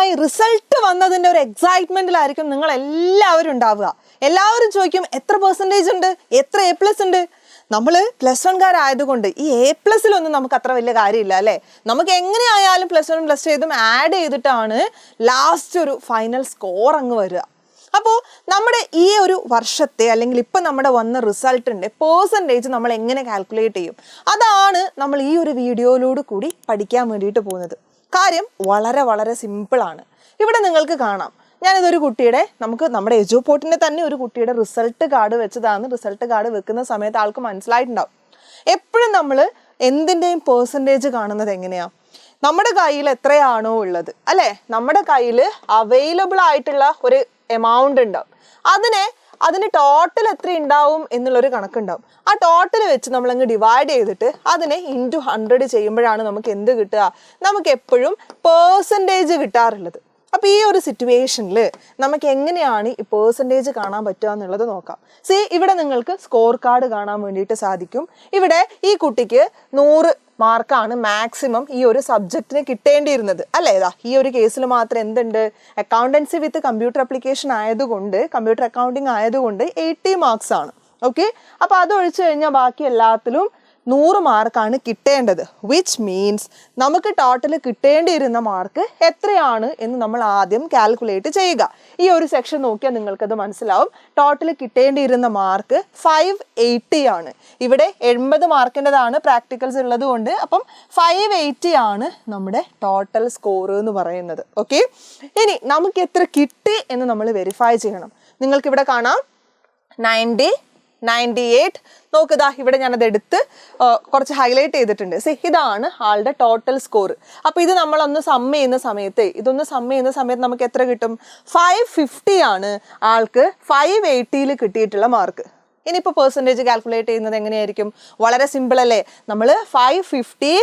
അവസാനമായി റിസൾട്ട് വന്നതിൻ്റെ ഒരു എക്സൈറ്റ്മെന്റിലായിരിക്കും നിങ്ങൾ എല്ലാവരും ഉണ്ടാവുക. എല്ലാവരും ചോദിക്കും എത്ര പെർസെൻറ്റേജ് ഉണ്ട്, എത്ര A+ ഉണ്ട്. നമ്മൾ +1കാരായതുകൊണ്ട് ഈ A+ലൊന്നും നമുക്ക് അത്ര വലിയ കാര്യമില്ല അല്ലേ. നമുക്ക് എങ്ങനെയായാലും +1 +2 ആഡ് ചെയ്തിട്ടാണ് ലാസ്റ്റ് ഒരു ഫൈനൽ സ്കോർ അങ്ങ് വരിക. അപ്പോൾ നമ്മുടെ ഈ ഒരു വർഷത്തെ അല്ലെങ്കിൽ ഇപ്പം നമ്മുടെ വന്ന റിസൾട്ടിൻ്റെ പെർസെൻറ്റേജ് നമ്മൾ എങ്ങനെ കാൽക്കുലേറ്റ് ചെയ്യും, അതാണ് നമ്മൾ ഈ ഒരു വീഡിയോയിലൂടെ കൂടി പഠിക്കാൻ വേണ്ടിയിട്ട് പോകുന്നത്. കാര്യം വളരെ വളരെ സിമ്പിളാണ്. ഇവിടെ നിങ്ങൾക്ക് കാണാം, ഞാനിതൊരു കുട്ടിയുടെ നമ്മുടെ എജുപോർട്ടിൻ്റെ തന്നെ ഒരു കുട്ടിയുടെ റിസൾട്ട് കാർഡ് വെച്ചതാണ്. റിസൾട്ട് കാർഡ് വെക്കുന്ന സമയത്ത് ആൾക്ക് മനസ്സിലായിട്ടുണ്ടാവും. എപ്പോഴും നമ്മൾ എന്തിൻ്റെയും പെർസെൻറ്റേജ് കാണുന്നത് എങ്ങനെയാണ്, നമ്മുടെ കയ്യിൽ എത്രയാണോ ഉള്ളത് അല്ലേ, നമ്മുടെ കയ്യിൽ അവൈലബിൾ ആയിട്ടുള്ള ഒരു എമൗണ്ട് ഉണ്ടാവും. അതിന് ടോട്ടൽ എത്ര ഉണ്ടാവും എന്നുള്ളൊരു കണക്കുണ്ടാവും. ആ ടോട്ടൽ വെച്ച് നമ്മളങ്ങ് ഡിവൈഡ് ചെയ്തിട്ട് അതിനെ ഇൻറ്റു 100 ചെയ്യുമ്പോഴാണ് നമുക്ക് എന്ത് കിട്ടുക, നമുക്ക് എപ്പോഴും പെർസെൻറ്റേജ് കിട്ടാറുള്ളത്. അപ്പോൾ ഈ ഒരു സിറ്റുവേഷനിൽ നമുക്ക് എങ്ങനെയാണ് ഈ പെർസെൻറ്റേജ് കാണാൻ പറ്റുക എന്നുള്ളത് നോക്കാം. ഇവിടെ നിങ്ങൾക്ക് സ്കോർ കാർഡ് കാണാൻ വേണ്ടിയിട്ട് സാധിക്കും. ഇവിടെ ഈ കുട്ടിക്ക് 100 മാർക്കാണ് മാക്സിമം ഈ ഒരു സബ്ജക്റ്റിന് കിട്ടേണ്ടിയിരുന്നത് അല്ലേ. ഈ ഒരു കേസിൽ മാത്രം എന്തുണ്ട്, അക്കൗണ്ടൻസി വിത്ത് കമ്പ്യൂട്ടർ ആപ്ലിക്കേഷൻ ആയതുകൊണ്ട്, കമ്പ്യൂട്ടർ അക്കൗണ്ടിങ് ആയതുകൊണ്ട് 80 മാർക്സ് ആണ്. ഓക്കെ, അപ്പോൾ അത് ഒഴിച്ചു കഴിഞ്ഞാൽ ബാക്കി എല്ലാത്തിലും 100 മാർക്കാണ് കിട്ടേണ്ടത്. വിച്ച് മീൻസ് നമുക്ക് ടോട്ടൽ കിട്ടേണ്ടിയിരുന്ന മാർക്ക് എത്രയാണ് എന്ന് നമ്മൾ ആദ്യം കാൽക്കുലേറ്റ് ചെയ്യുക. ഈ ഒരു സെക്ഷൻ നോക്കിയാൽ നിങ്ങൾക്കത് മനസ്സിലാവും. ടോട്ടൽ കിട്ടേണ്ടിയിരുന്ന മാർക്ക് 580 ആണ്. ഇവിടെ 80 മാർക്കിൻ്റെതാണ് പ്രാക്ടിക്കൽസ് ഉള്ളത് കൊണ്ട്, അപ്പം 580 ആണ് നമ്മുടെ ടോട്ടൽ സ്കോർ എന്ന് പറയുന്നത്. ഓക്കെ, ഇനി നമുക്ക് എത്ര കിട്ടി എന്ന് നമ്മൾ വെരിഫൈ ചെയ്യണം. നിങ്ങൾക്കിവിടെ കാണാം 90, 98. നോക്കുക, ഇവിടെ ഞാനത് എടുത്ത് കുറച്ച് ഹൈലൈറ്റ് ചെയ്തിട്ടുണ്ട്. ഇതാണ് ആളുടെ ടോട്ടൽ സ്കോർ. അപ്പോൾ ഇത് നമ്മളൊന്ന് സമ്മ് ചെയ്യുന്ന സമയത്ത് നമുക്ക് എത്ര കിട്ടും, 550 ആണ് ആൾക്ക് 580 കിട്ടിയിട്ടുള്ള മാർക്ക്. ഇനിയിപ്പോൾ പെർസെൻറ്റേജ് കാൽക്കുലേറ്റ് ചെയ്യുന്നത് എങ്ങനെയായിരിക്കും, വളരെ സിമ്പിൾ അല്ലേ. നമ്മൾ 550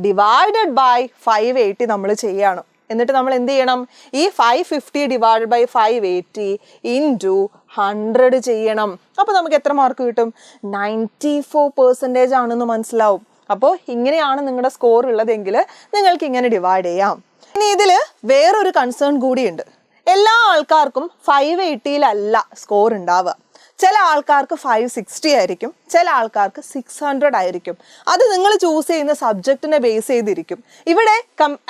ഡിവൈഡഡ് ബൈ 580 നമ്മൾ ചെയ്യണം. എന്നിട്ട് നമ്മൾ എന്ത് ചെയ്യണം, ഈ 550 ഡിവൈഡ് ബൈ 580 ഇൻറ്റു 100 ചെയ്യണം. അപ്പോൾ നമുക്ക് എത്ര മാർക്ക് കിട്ടും, 94% ആണെന്ന് മനസ്സിലാവും. അപ്പോൾ ഇങ്ങനെയാണ് നിങ്ങളുടെ സ്കോർ ഉള്ളതെങ്കിൽ നിങ്ങൾക്ക് ഇങ്ങനെ ഡിവൈഡ് ചെയ്യാം. ഇനി ഇതിൽ വേറൊരു കൺസേൺ കൂടിയുണ്ട്. എല്ലാ ആൾക്കാർക്കും 580-ലല്ല സ്കോർ ഉണ്ടാവുക. ചില ആൾക്കാർക്ക് 560 ആയിരിക്കും, ചില ആൾക്കാർക്ക് 600 ആയിരിക്കും. അത് നിങ്ങൾ ചൂസ് ചെയ്യുന്ന സബ്ജക്റ്റിനെ ബേസ് ചെയ്തിരിക്കും. ഇവിടെ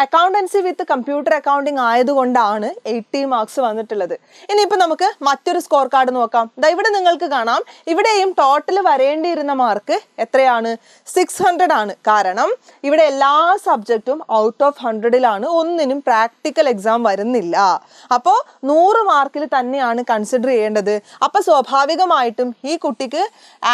അക്കൗണ്ടൻസി വിത്ത് കമ്പ്യൂട്ടർ അക്കൗണ്ടിങ് ആയതുകൊണ്ടാണ് 80 മാർക്സ് വന്നിട്ടുള്ളത്. ഇനിയിപ്പോൾ നമുക്ക് മറ്റൊരു സ്കോർ കാർഡ് നോക്കാം. ഇവിടെ നിങ്ങൾക്ക് കാണാം, ഇവിടെയും ടോട്ടൽ വരേണ്ടിയിരുന്ന മാർക്ക് എത്രയാണ്, 600 ആണ്. കാരണം ഇവിടെ എല്ലാ സബ്ജക്റ്റും ഔട്ട് ഓഫ് 100-ലാണ്, ഒന്നിനും പ്രാക്ടിക്കൽ എക്സാം വരുന്നില്ല. അപ്പോൾ 100 മാർക്കിൽ തന്നെയാണ് കൺസിഡർ ചെയ്യേണ്ടത്. അപ്പോൾ സ്വാഭാവികമായിട്ടും ഈ കുട്ടിക്ക്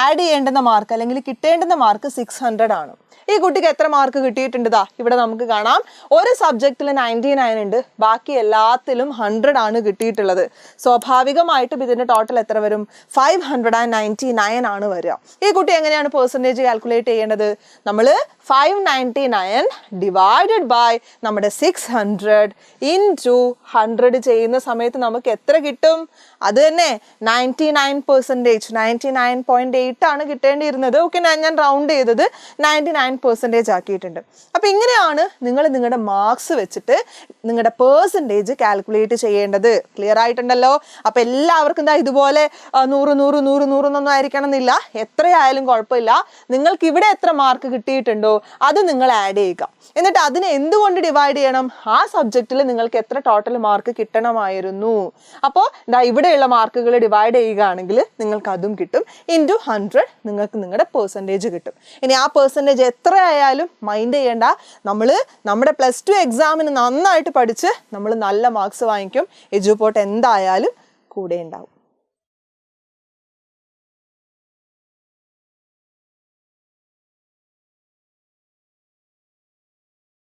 ആഡ് ചെയ്യേണ്ടുന്ന മാർക്ക് അല്ലെങ്കിൽ കിട്ടേണ്ടുന്ന മാർക്ക് 600 ആണ്. ഈ കുട്ടിക്ക് എത്ര മാർക്ക് കിട്ടിയിട്ടുണ്ട്, ഇവിടെ നമുക്ക് കാണാം. ഒരു സബ്ജക്റ്റിൽ 99 ഉണ്ട്, ബാക്കി എല്ലാത്തിലും 100 ആണ് കിട്ടിയിട്ടുള്ളത്. സ്വാഭാവികമായിട്ടും ഇതിന്റെ ടോട്ടൽ എത്ര വരും, 599 ആണ് വരിക. ഈ കുട്ടി എങ്ങനെയാണ് പെർസെൻറ്റേജ് കാൽക്കുലേറ്റ് ചെയ്യേണ്ടത്, നമ്മൾ 599 ഡിവൈഡഡ് ബൈ നമ്മുടെ 600 ഇൻറ്റു 100 ചെയ്യുന്ന സമയത്ത് നമുക്ക് എത്ര കിട്ടും, അത് തന്നെ 99%, 99.8 ആണ് കിട്ടേണ്ടിയിരുന്നത്. ഓക്കെ, ഞാൻ റൗണ്ട് ചെയ്തത് 99% ആക്കിയിട്ടുണ്ട്. അപ്പോൾ ഇങ്ങനെയാണ് നിങ്ങൾ നിങ്ങളുടെ മാർക്സ് വെച്ചിട്ട് നിങ്ങളുടെ പെർസെൻറ്റേജ് കാൽക്കുലേറ്റ് ചെയ്യേണ്ടത്. ക്ലിയർ ആയിട്ടുണ്ടല്ലോ. അപ്പോൾ എല്ലാവർക്കും ഇതുപോലെ 100 100 100 100 എന്നൊന്നും ആയിരിക്കണം എന്നില്ല. എത്രയായാലും കുഴപ്പമില്ല. നിങ്ങൾക്ക് ഇവിടെ എത്ര മാർക്ക് കിട്ടിയിട്ടുണ്ടോ അത് നിങ്ങൾ ആഡ് ചെയ്യുക. എന്നിട്ട് അതിനെ എന്തുകൊണ്ട് ഡിവൈഡ് ചെയ്യണം, ആ സബ്ജക്റ്റിൽ നിങ്ങൾക്ക് എത്ര ടോട്ടൽ മാർക്ക് കിട്ടണമായിരുന്നു. അപ്പോൾ ഇവിടെയുള്ള മാർക്കുകൾ ഡിവൈഡ് ചെയ്യുകയാണെങ്കിൽ നിങ്ങൾക്ക് അതും കിട്ടും. ഇൻറ്റു 100 നിങ്ങൾക്ക് നിങ്ങളുടെ പെർസെൻറ്റേജ് കിട്ടും. ഇനി ആ പെർസെൻറ്റേജ് എത്രയായാലും മൈൻഡ് ചെയ്യേണ്ട. നമ്മുടെ +2 എക്സാമിന് നന്നായിട്ട് പഠിച്ച് നമ്മൾ നല്ല മാർക്സ് വാങ്ങിക്കും. എജുപോർട്ട് എന്തായാലും കൂടെ ഉണ്ടാവും.